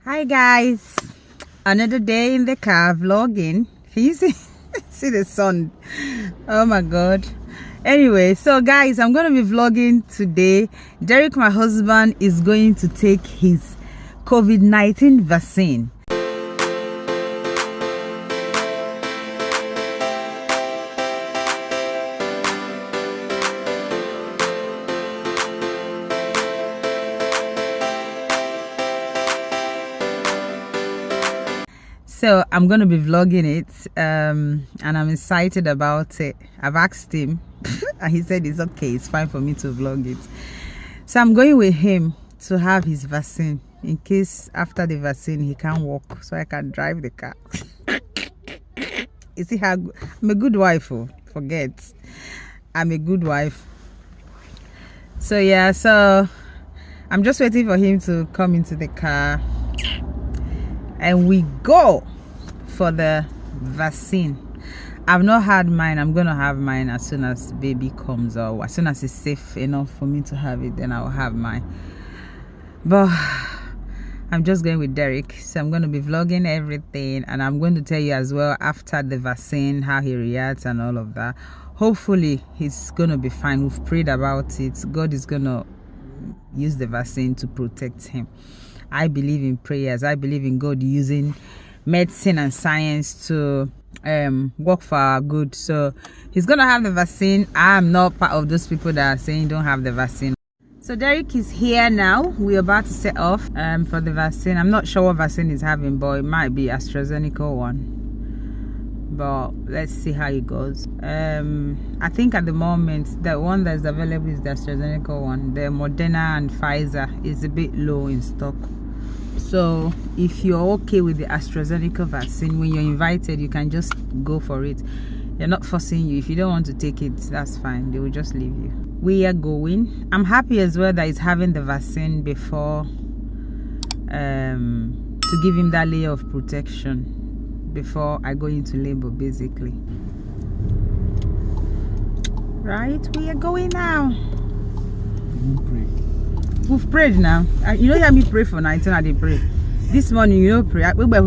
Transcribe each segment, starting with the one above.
Hi guys, another day in the car vlogging. Can you see the sun? Oh my god. Anyway, so guys, I'm gonna be vlogging today. Derrick, my husband, is going to take his COVID-19 vaccine. So I'm gonna be vlogging it, and I'm excited about it. I've asked him and he said it's okay, it's fine for me to vlog it. So I'm going with him to have his vaccine in case after the vaccine he can't walk, so I can drive the car. You see how I'm a good wife. Oh, forget, I'm a good wife. So yeah, so I'm just waiting for him to come into the car and we go for the vaccine. I've not had mine. I'm gonna have mine as soon as baby comes, or as soon as it's safe enough for me to have it, then I'll have mine. But I'm just going with Derrick, so I'm going to be vlogging everything, and I'm going to tell you as well after the vaccine how he reacts and all of that. Hopefully he's gonna be fine. We've prayed about it. God is gonna use the vaccine to protect him. I believe in prayers. I believe in God using medicine and science to work for our good. So he's gonna have the vaccine. I'm not part of those people that are saying don't have the vaccine. So Derrick is here now. We're about to set off for the vaccine. I'm not sure what vaccine he's having, but it might be AstraZeneca one. But let's see how it goes. I think at the moment the one that's available is the AstraZeneca one. The Moderna and Pfizer is a bit low in stock. So if you're okay with the AstraZeneca vaccine, when you're invited, you can just go for it. They're not forcing you. If you don't want to take it, that's fine. They will just leave you. We are going. I'm happy as well that he's having the vaccine before, to give him that layer of protection before I go into labor, basically. Right, we are going now. We've prayed now. You know, hear me pray for night and I did pray. This morning, you know, pray. We were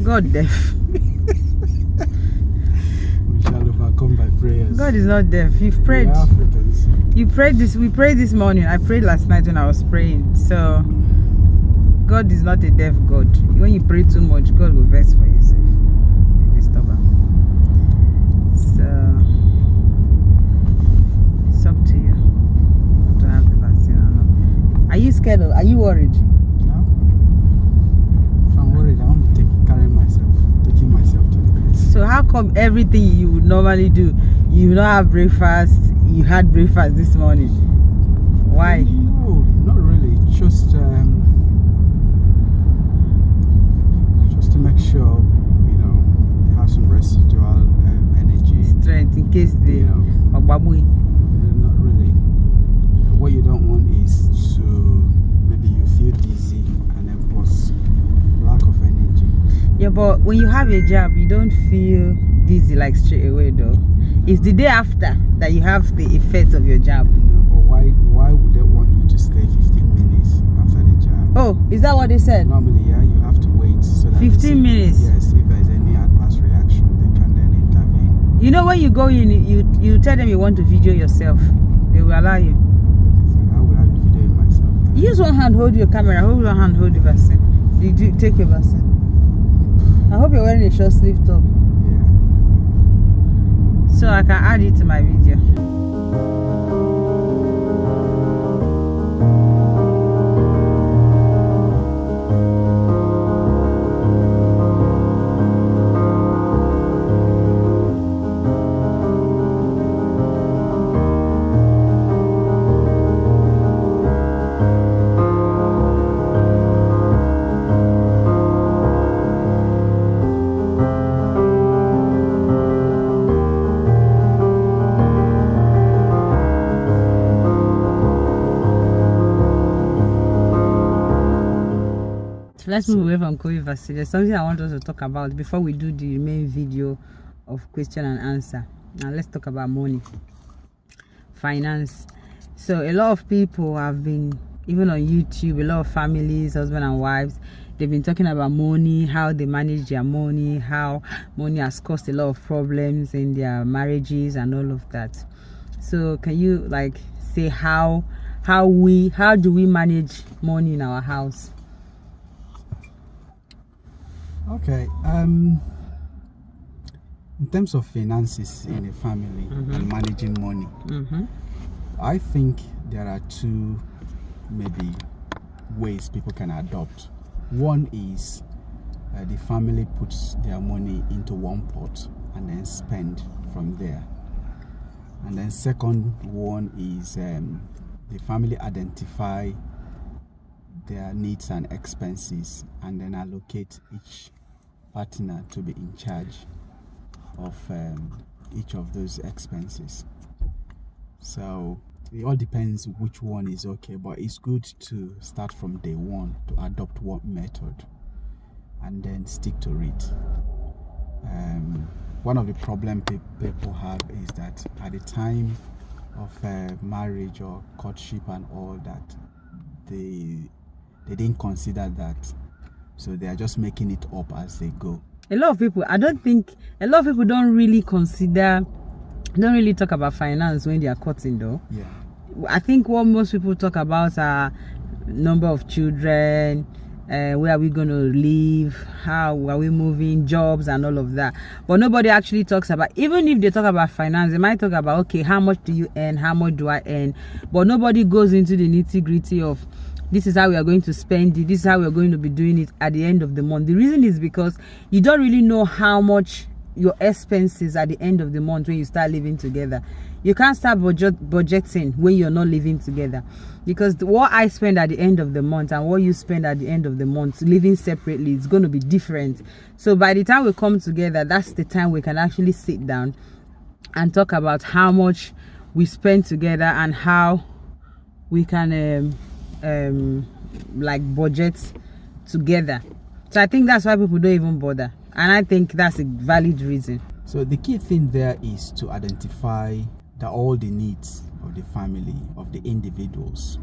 God deaf. We shall overcome by prayers. God is not deaf. You've prayed. We are Africans. You prayed this. We prayed this morning. I prayed last night when I was praying. So God is not a deaf God. When you pray too much, God will vex for yourself. Disturb him. So it's up to you to have the vaccine or not. Are you scared of? Are you worried? No. If I'm worried, I won't be taking myself to the place. So how come everything you would normally do, you don't have breakfast? You had breakfast this morning. Why? No, not really. Just to make sure, you know, you have some residual energy, Strength in case they, you know, not really. What you don't want is to maybe you feel dizzy and then plus lack of energy. Yeah, but when you have a job, you don't feel dizzy like straight away though. It's the day after that you have the effect of your job. No, but why would they want you to stay 15 minutes after the job? Oh, is that what they said? Normally, yeah, you have to wait so that 15 minutes. Yes, if there's any adverse reaction, they can then intervene. You know, when you go in, you tell them you want to video yourself. They will allow you. So how would I be videoing myself? Use one hand, hold your camera. Hold one hand, hold the vaccine. Did you take your vaccine? I hope you're wearing a short sleeve top, Yeah. so I can add it to my video. Let's move away from COVID vaccine. There's something I want us to talk about before we do the main video of question and answer. Now let's talk about money, finance. So a lot of people have been even on YouTube, a lot of families, husband and wives, they've been talking about money, how they manage their money, how money has caused a lot of problems in their marriages and all of that. So can you like say how do we manage money in our house? Okay. In terms of finances in a family and managing money, I think there are two maybe ways people can adopt. One is the family puts their money into one pot and then spend from there. And then second one is the family identify their needs and expenses and then allocate each partner to be in charge of each of those expenses. So it all depends which one is okay, but it's good to start from day one to adopt one method and then stick to it. One of the problem people have is that at the time of marriage or courtship and all that, they didn't consider that, so they are just making it up as they go. A lot of people don't really talk about finance when they are courting though. Yeah. I think what most people talk about are number of children, where are we going to live, how are we moving, jobs and all of that. But nobody actually talks about, even if they talk about finance, they might talk about, okay, how much do you earn, how much do I earn, but nobody goes into the nitty-gritty of this is how we are going to spend it, this is how we are going to be doing it at the end of the month. The reason is because you don't really know how much your expenses at the end of the month when you start living together. You can't start budgeting when you're not living together, because what I spend at the end of the month and what you spend at the end of the month living separately is going to be different. So by the time we come together, that's the time we can actually sit down and talk about how much we spend together and how we can like budget together. So I think that's why people don't even bother, and I think that's a valid reason. So the key thing there is to identify that all the needs of the family, of the individuals,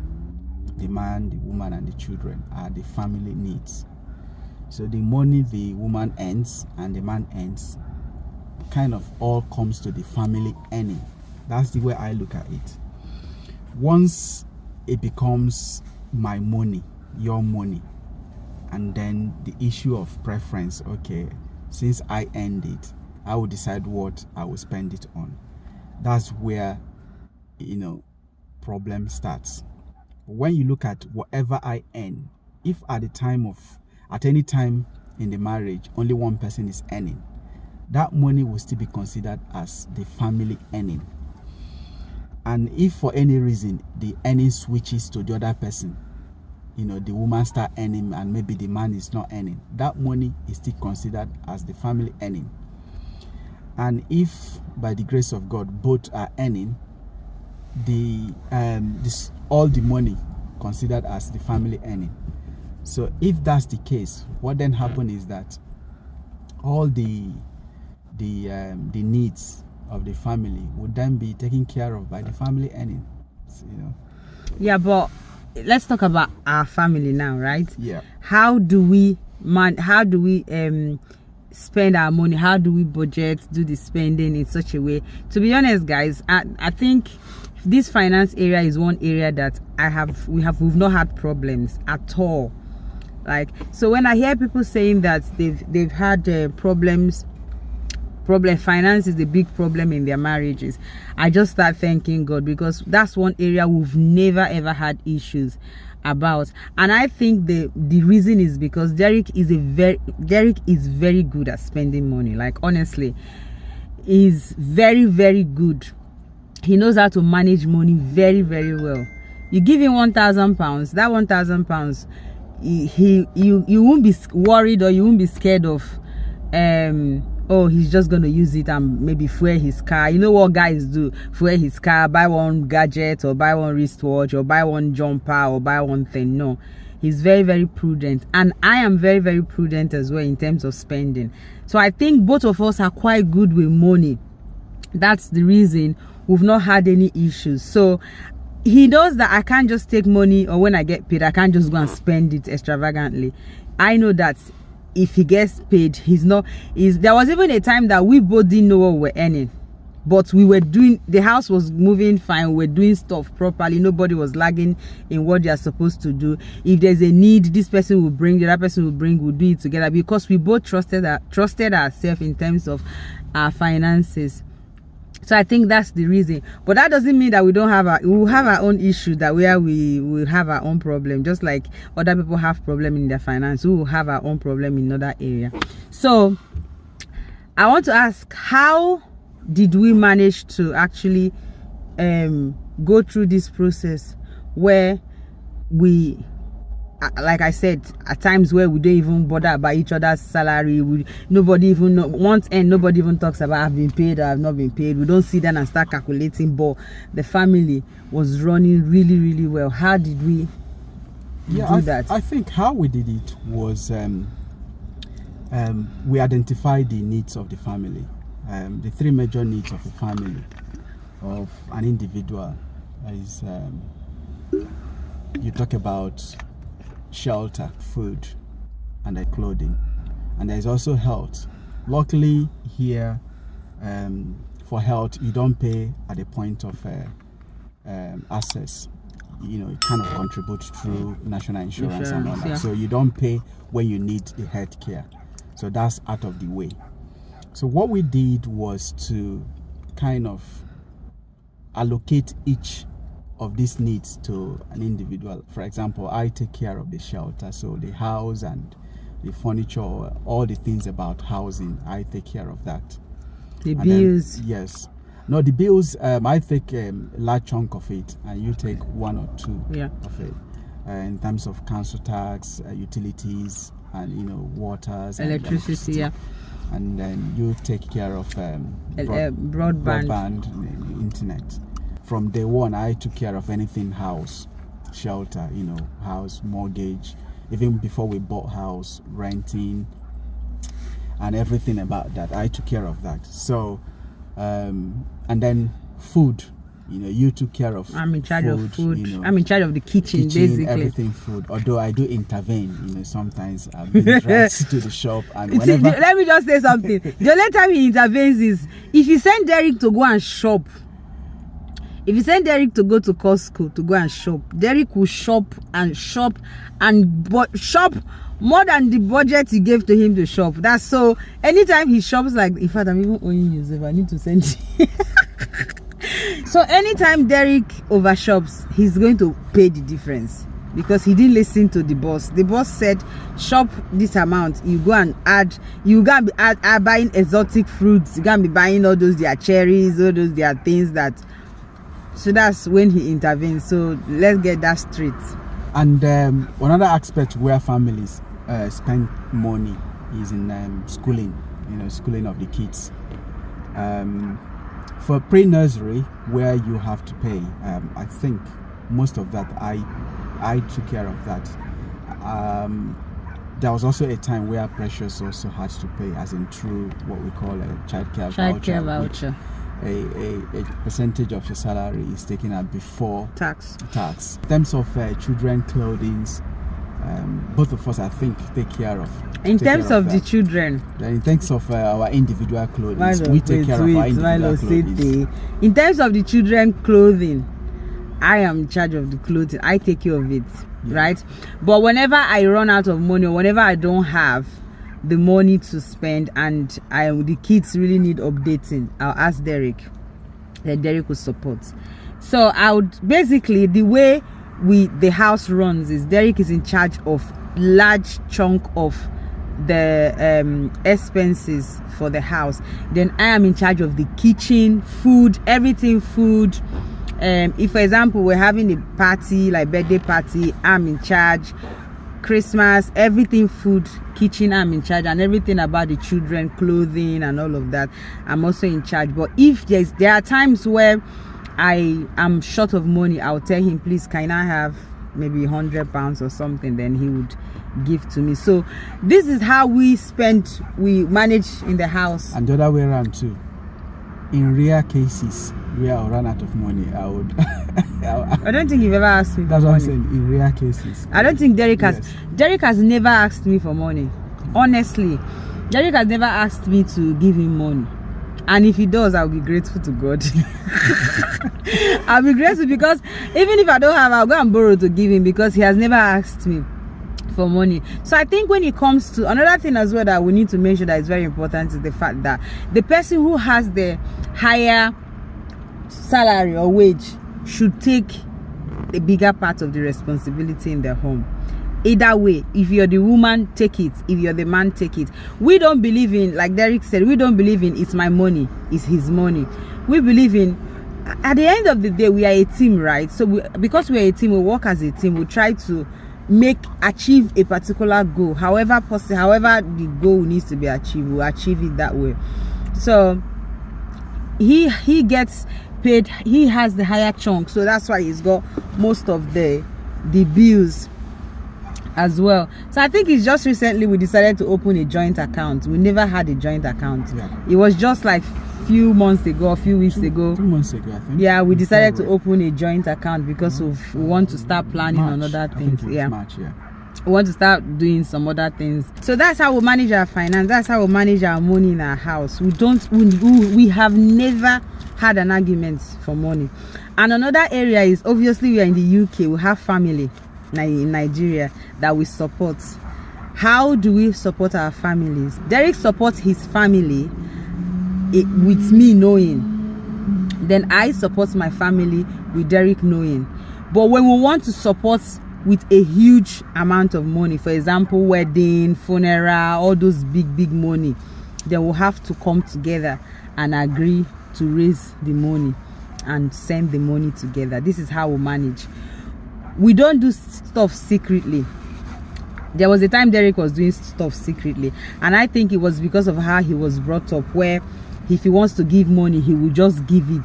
the man, the woman and the children, are the family needs. So the money the woman earns and the man earns kind of all comes to the family earning. That's the way I look at it. Once it becomes my money, your money, and then the issue of preference, okay, since I earned it, I will decide what I will spend it on. That's where, problem starts. When you look at whatever I earn, if at any time in the marriage only one person is earning, that money will still be considered as the family earning. And if for any reason the earning switches to the other person, the woman start earning and maybe the man is not earning, that money is still considered as the family earning. And if by the grace of God both are earning, all the money considered as the family earning. So if that's the case, what then happens is that all the needs of the family would then be taken care of by the family earning. Yeah, but let's talk about our family now, right? Yeah. How do we spend our money? How do we budget, do the spending in such a way? To be honest, guys, I think this finance area is one area that we've not had problems at all. Like, so when I hear people saying that they've had problems, finance is a big problem in their marriages, I just start thanking God, because that's one area we've never ever had issues about. And I think the reason is because Derrick is very good at spending money. Like, honestly, he's very, very good. He knows how to manage money very, very well. You give him £1,000, that £1,000, you won't be worried, or you won't be scared of oh, he's just going to use it and maybe fuel his car. You know what guys do? Fuel his car, buy one gadget or buy one wristwatch or buy one jumper or buy one thing. No, he's very, very prudent, and I am very, very prudent as well in terms of spending. So I think both of us are quite good with money. That's the reason we've not had any issues. So he knows that I can't just take money, or when I get paid, I can't just go and spend it extravagantly. I know that if he gets paid, there was even a time that we both didn't know what we were earning, but we were doing, the house was moving fine, we were doing stuff properly, nobody was lagging in what they are supposed to do. If there's a need, this person will bring, the other person will bring, we'll do it together, because we both trusted ourselves in terms of our finances. So I think that's the reason. But that doesn't mean that we will have our own issue, that where we will have our own problem, just like other people have problem in their finance. We will have our own problem in another area. So I want to ask, how did we manage to actually go through this process where we, like I said, at times where we don't even bother about each other's salary, nobody even know, once and nobody even talks about I've been paid or I've not been paid. We don't sit down and start calculating, but the family was running really, really well. How did we do that? I think how we did it was we identified the needs of the family, the three major needs of a family, of an individual. Is you talk about shelter, food, and clothing, and there is also health. Luckily here, for health, you don't pay at the point of access. You kind of contribute through national insurance and all that. So you don't pay when you need the health care. So that's out of the way. So what we did was to kind of allocate each of these needs to an individual. For example, I take care of the shelter, so the house and the furniture, all the things about housing, I take care of that. The bills? Then, yes. No, the bills, I take a large chunk of it, and you take one or two of it. In terms of council tax, utilities, and waters, electricity, and then you take care of broadband, internet. From day one, I took care of anything house, shelter, house, mortgage, even before we bought house, renting, and everything about that. I took care of that. So, and then food, you took care of. I'm in charge of food. I'm in charge of the kitchen, basically. Everything food. Although I do intervene, sometimes I've been dragged to the shop, and whenever. Let me just say something. The only time he intervenes is if you send Derrick to go and shop. If you send Derrick to go to Costco to go and shop, Derrick will shop shop more than the budget you gave to him to shop. That's so. Anytime he shops, like, in fact, I'm even owing you, so I need to send you. So anytime Derrick overshops, he's going to pay the difference, because he didn't listen to the boss. The boss said, shop this amount. You go and add. You gotta be buying exotic fruits. You gotta be buying all those their cherries, all those their things that. So that's when he intervenes. So let's get that straight. And another aspect where families spend money is in schooling. Schooling of the kids. For pre-nursery, where you have to pay, I think most of that I took care of that. There was also a time where Precious also had to pay, as in through what we call a childcare voucher. A percentage of your salary is taken out before tax. In terms of children clothing, both of us, I think, take care of. In terms of the children, in terms of our individual clothing, we take care of our individual clothing. In terms of the children clothing, I am in charge of the clothing. I take care of it, right? But whenever I run out of money, or whenever I don't have the money to spend, and the kids really need updating, I'll ask Derrick. That Derrick will support. So I would basically, the way the house runs is Derrick is in charge of large chunk of the expenses for the house. Then I am in charge of the kitchen, food, everything food. If, for example, we're having a party, like birthday party, I'm in charge. Christmas, everything food, kitchen, I'm in charge, and everything about the children clothing and all of that, I'm also in charge. But if there are times where I am short of money, I'll tell him, please, can I have maybe £100 or something? Then he would give to me. So this is how we manage in the house. And the other way around too. In rare cases, where I'll run out of money, I would. I don't think you've ever asked me. That's for what I'm money. saying. In rare cases. I don't think Derrick has. Yes. Derrick has never asked me for money. Honestly, Derrick has never asked me to give him money. And if he does, I'll be grateful to God. I'll be grateful because even if I don't have, I'll go and borrow to give him because he has never asked me for money. So I think when it comes to another thing as well that we need to mention that is very important is the fact that the person who has the higher salary or wage should take a bigger part of the responsibility in the home. Either way, if you're the woman, take it. If you're the man, take it. We don't believe in, like Derrick said, we don't believe in it's my money, it's his money. We believe in, at the end of the day, we are a team, right? So because we are a team, we work as a team. We try to achieve a particular goal. However the goal needs to be achieved, we'll achieve it that way. So he gets paid. He has the higher chunk, so that's why he's got most of the bills as well. So I think it's just recently we decided to open a joint account. We never had a joint account. It was just like few months ago, a few weeks ago. 2 months ago, I think. Yeah, we decided to open a joint account because we want to start planning on other things. March, we want to start doing some other things. So that's how we manage our finance. That's how we manage our money in our house. We have never had an argument for money. And another area is obviously we are in the UK. We have family in Nigeria that we support. How do we support our families? Derrick supports his family with me knowing. Then I support my family with Derrick knowing. But when we want to support with a huge amount of money, for example, wedding, funeral, all those big money, then we'll have to come together and agree to raise the money and send the money together. This is how we manage. We don't do stuff secretly. There was a time Derrick was doing stuff secretly, and I think it was because of how he was brought up, where if he wants to give money, he will just give it,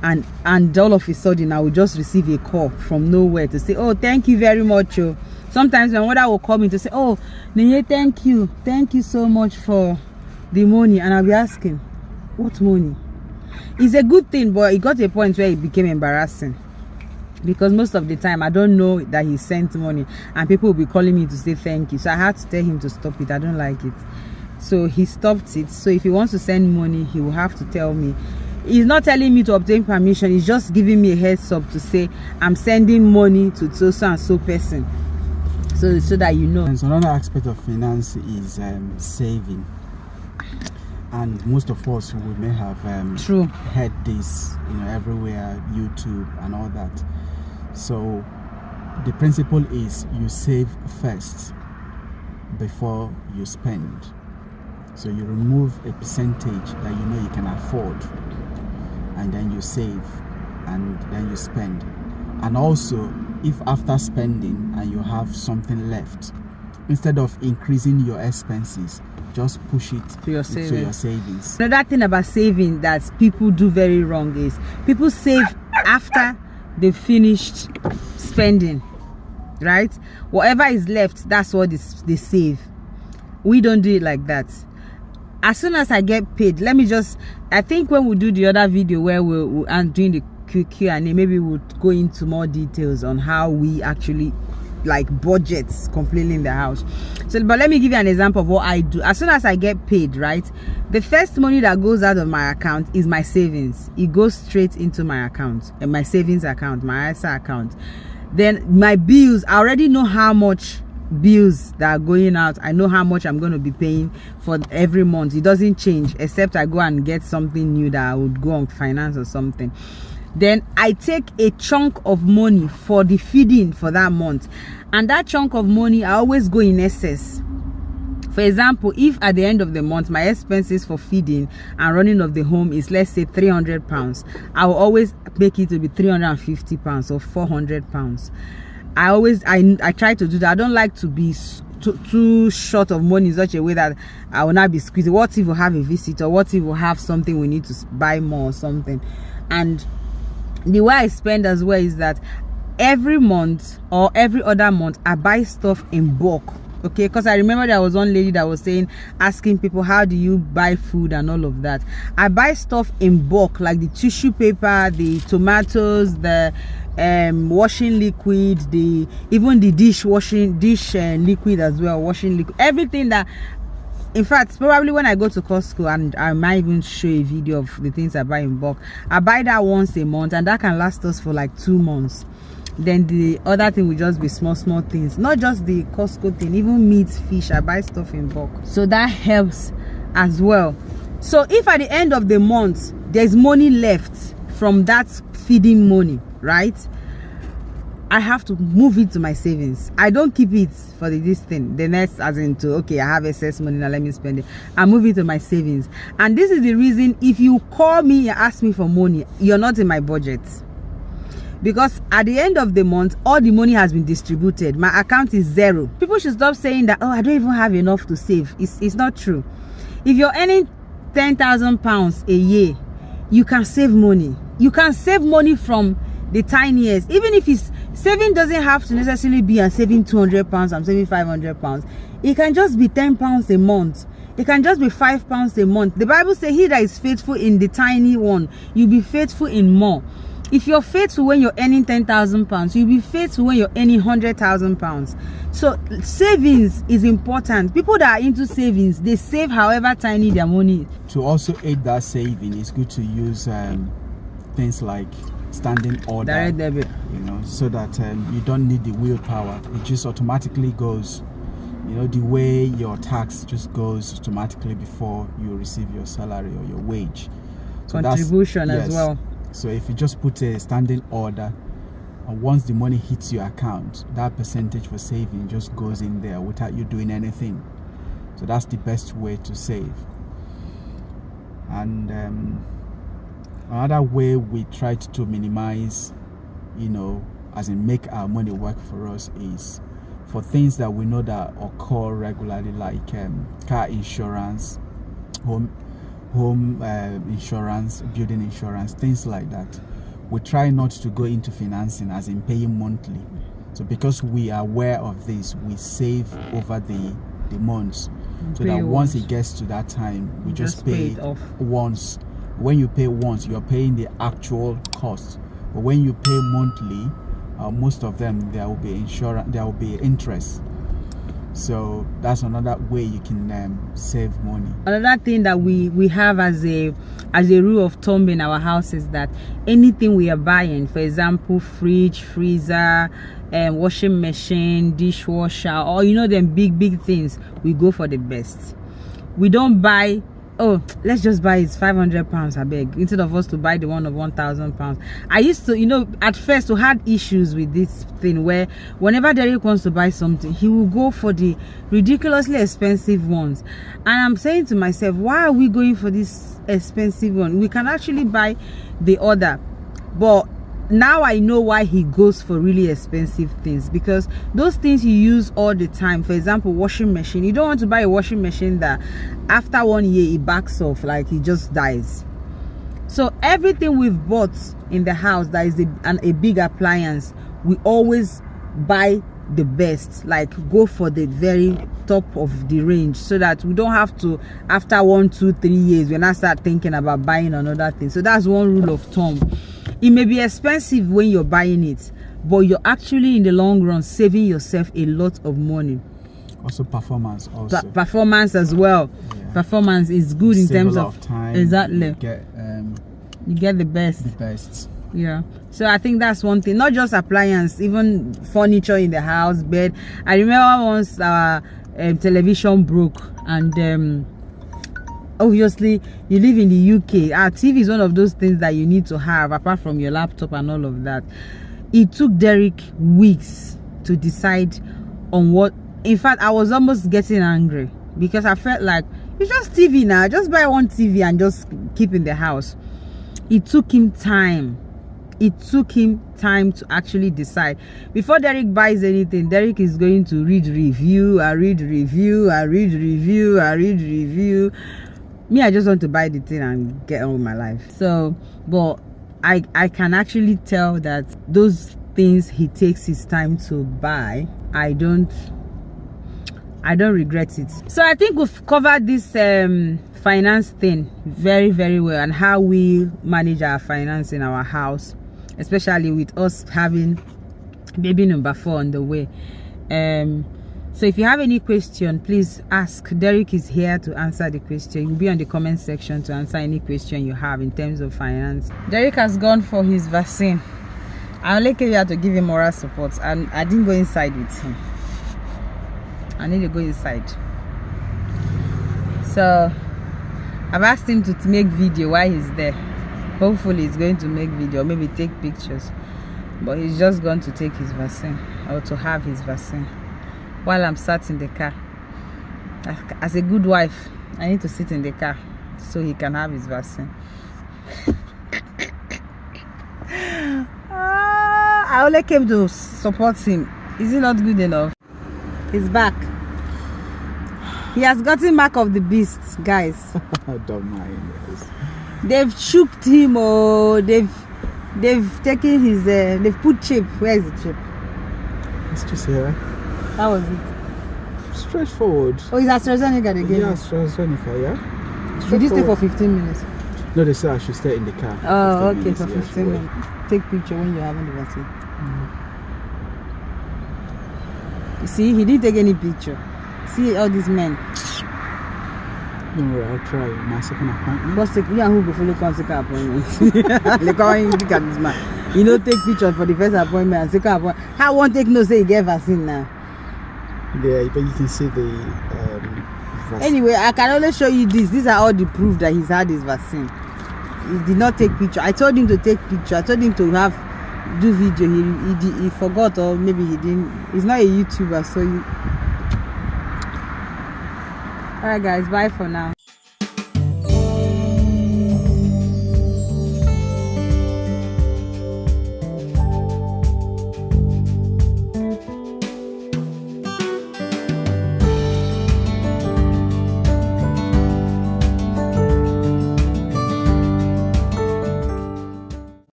and all of a sudden I will just receive a call from nowhere to say, oh, thank you very much. Oh. Sometimes my mother will call me to say, oh, Nenye, thank you so much for the money, and I'll be asking, what money? It's a good thing, but it got to a point where it became embarrassing. Because most of the time I don't know that he sent money and people will be calling me to say thank you. So I had to tell him to stop it. I don't like it. So he stopped it. So if he wants to send money, he will have to tell me. He's not telling me to obtain permission. He's just giving me a heads up to say I'm sending money to so and so person. So that you know. And so another aspect of finance is saving. And most of us we may have heard this, everywhere, YouTube and all that. So the principle is you save first before you spend. So you remove a percentage that you know you can afford, and then you save, and then you spend. And also, if after spending and you have something left, instead of increasing your expenses, just push it to your savings. Another thing about saving that people do very wrong is people save after they finished spending, right? Whatever is left, that's what they save. We don't do it like that. As soon as I get paid, I think when we do the other video where we're doing the Q&A, maybe we'll go into more details on how we actually budgets completely in the house. But let me give you an example of what I do. As soon as I get paid, right, the first money that goes out of my account is my savings. It goes straight into my account, and my savings account, my ISA account. Then my bills, I already know how much bills that are going out. I know how much I'm going to be paying for every month. It doesn't change, except I go and get something new that I would go on finance or something. Then I take a chunk of money for the feeding for that month, and that chunk of money I always go in excess. For example, if at the end of the month my expenses for feeding and running of the home is, let's say, £300, I will always make it to be £350 or £400. I try to do that. I don't like to be too short of money in such a way that I will not be squeezing. What if we have a visitor? What if we have something we need to buy more or something? And the way I spend as well is that every month or every other month I buy stuff in bulk Okay, because I remember there was one lady that was asking people, how do you buy food and all of that. I buy stuff in bulk, like the tissue paper, the tomatoes, the washing liquid, even the dish liquid as well, washing liquid, everything that, in fact, probably when I go to Costco, and I might even show a video of the things I buy in bulk. I buy that once a month, and that can last us for like 2 months. Then the other thing will just be small things, not just the Costco thing, even meat, fish. I buy stuff in bulk, so that helps as well. So if at the end of the month there's money left from that feeding money, right, I have to move it to my savings. I don't keep it for this thing, the next, as into, okay, I have excess money now, let me spend it. I move it to my savings. And this is the reason, if you call me and ask me for money, you're not in my budget, because at the end of the month, all the money has been distributed. My account is zero. People should stop saying that, oh, I don't even have enough to save. It's not true. If you're earning £10,000 a year, you can save money. You can save money from the tiniest. Even if it's saving, doesn't have to necessarily be I'm saving £200, I'm saving £500. It can just be £10 a month. It can just be £5 a month. The Bible says, he that is faithful in the tiny one, you'll be faithful in more. If you're faithful when you're earning £10,000, you'll be faithful when you're earning £100,000. So savings is important. People that are into savings, they save however tiny their money is. To also aid that saving, it's good to use things like standing order, direct debit, you know, so that you don't need the willpower. It just automatically goes, you know, the way your tax just goes automatically before you receive your salary or your wage. So contribution as well. So if you just put a standing order, and once the money hits your account, that percentage for saving just goes in there without you doing anything. So that's the best way to save. And another way we tried to minimize, you know, as in make our money work for us, is for things that we know that occur regularly, like car insurance, home insurance, building insurance, things like that. We try not to go into financing, as in paying monthly. So because we are aware of this, we save over the months, so that once it gets to that time, we just pay it off once. When you pay once, you're paying the actual cost. But when you pay monthly, most of them, there will be insurance, there will be interest. So that's another way you can save money. Another thing that we have as a rule of thumb in our house is that anything we are buying, for example, fridge, freezer, washing machine, dishwasher, or you know, them big things, we go for the best. We don't buy, oh, let's just buy it £500, I beg, instead of us to buy the one of £1,000. I used to, you know, at first we had issues with this thing where whenever Derrick wants to buy something, he will go for the ridiculously expensive ones. And I'm saying to myself, why are we going for this expensive one? We can actually buy the other. But now I know why he goes for really expensive things, because those things you use all the time. For example, washing machine, you don't want to buy a washing machine that after 1 year it backs off, like it just dies. So everything we've bought in the house that is a big appliance, we always buy the best, like go for the very top of the range, so that we don't have to, after 1, 2, 3 years, when I start thinking about buying another thing. So that's one rule of thumb. It may be expensive when you're buying it, but you're actually in the long run saving yourself a lot of money. Also performance, also performance as well. Yeah. Performance is good in terms of time. Exactly. You get the best. The best. Yeah. So I think that's one thing. Not just appliance, even furniture in the house, bed. I remember once our television broke, and obviously you live in the UK. Our TV is one of those things that you need to have apart from your laptop and all of that. It took Derrick weeks to decide on what. In fact, I was almost getting angry, because I felt like, it's just TV now, just buy one TV and just keep in the house. It took him time. It took him time to actually decide. Before Derrick buys anything, Derrick is going to read review. Me, I just want to buy the thing and get on with my life. So, but I can actually tell that those things he takes his time to buy, I don't I don't regret it. So I think we've covered this finance thing very, very well, and how we manage our finance in our house, especially with us having baby number 4 on the way. So if you have any question, please ask. Derrick is here to answer the question. You'll be on the comment section to answer any question you have in terms of finance. Derrick has gone for his vaccine. I only came here to give him moral support, and I didn't go inside with him. I need to go inside. So I've asked him to make video while he's there. Hopefully he's going to make video, maybe take pictures, but he's just going to take his vaccine, or to have his vaccine, while I'm sat in the car. As a good wife, I need to sit in the car so he can have his vaccine. I only came to support him. Is it not good enough? He's back. He has gotten mark of the beast, guys. I don't mind. Yes. They've shooked him, or they've taken his they've put chip. Where is the chip? It's just here. How was it? Straightforward. Oh, is AstraZeneca again? Yeah, AstraZeneca, yeah. Did you stay for 15 minutes? No, they said I should stay in the car. Oh, okay, minutes, for yeah, 15 minutes. Take picture when you're having the vaccine. You see, he didn't take any picture. See all these men. Don't worry, I'll try my second appointment. What's the who go follow come second appointment? Look how you look at this man. You know, take pictures for the first appointment and second appointment. How one take no say you get vaccine now? Yeah, but you can see the vaccine. Anyway, I can only show you this. These are all the proof that he's had his vaccine. He did not take picture. I told him to take picture. I told him to do video. He forgot, or maybe he didn't. He's not a YouTuber, so you. Alright guys, bye for now.